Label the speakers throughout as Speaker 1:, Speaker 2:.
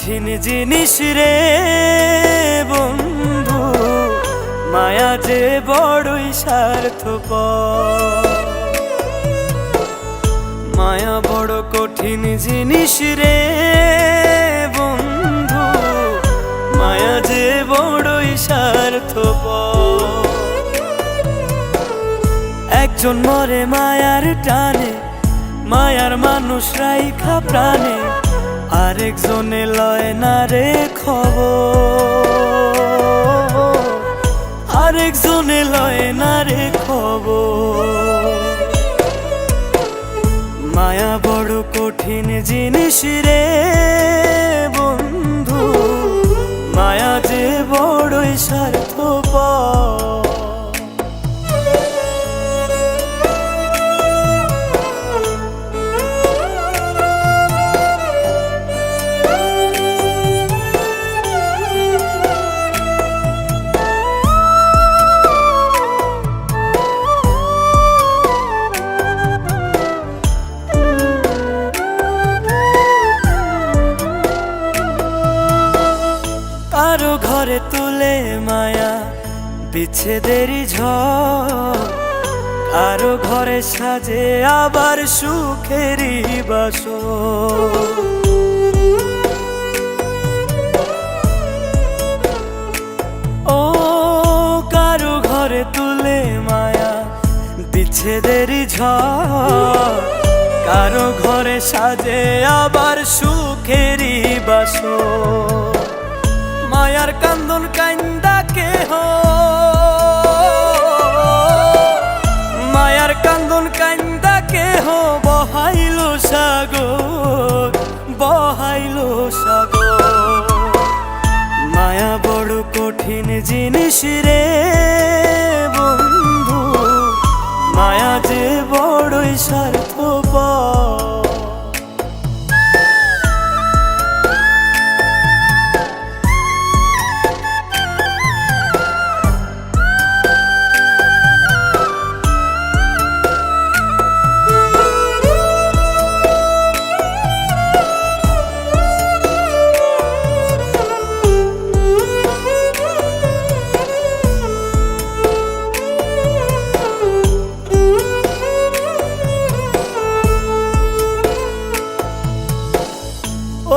Speaker 1: কঠিন জিনিস রে বন্ধু, মায়া যে বড়ই স্বার্থপর। মায়া বড় কঠিন জিনিস রে বন্ধু, মায়া যে বড়ই স্বার্থপর। একজন মরে মায়ার টানে, মায়ার মানুষ রাইখা প্রাণে, আরেকজনে লয় না রে খবর, আরেকজনে লয় না রে খবর। মায়া বড় কঠিন জিনিস রে বন্ধু, মায়া যে বড়ই স্বার্থপর। কারো ঘরে তুলে মায়া বিচ্ছেদেরই ঝড়, কারো ঘরে সাজে আবার সুখেরই বাসর। ও কারো ঘরে তুলে মায়া বিচ্ছেদেরই ঝড়, কারো ঘরে সাজে আবার সুখেরই বাসর। মায়ার কান্দন কান্দা কেহ, মায়ার কান্দন কান্দা কেহ বহাইল সাগর, বহাইল সাগর। মায়া বড় কঠিন জিনিস রে বন্ধু, মায়া যে বড়ই স্বার্থপর।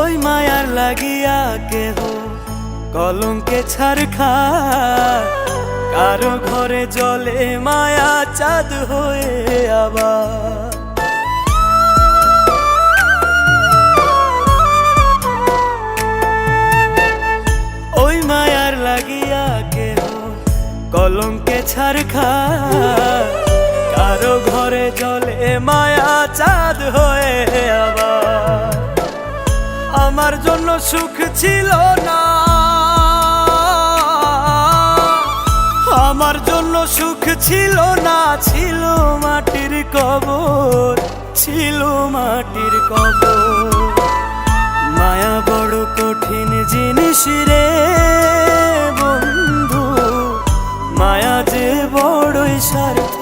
Speaker 1: ওই মায়ার লাগিয়া কেহ কলঙ্কে ছাড় খায়, কারো ঘরে জলে মায়া চাঁদ হয়ে আবার। ওই মায়ার লাগিয়া কেহ কলঙ্কে ছাড় খায়, কারো ঘরে জলে মায়া চাঁদ হয়ে আবার। আমার জন্য সুখ ছিল না, আমার জন্য সুখ ছিল না, ছিল মাটির কবর, ছিল মাটির কবর। মায়া বড় কঠিন জিনিস রে বন্ধু, মায়া যে বড়ই স্বার্থপর।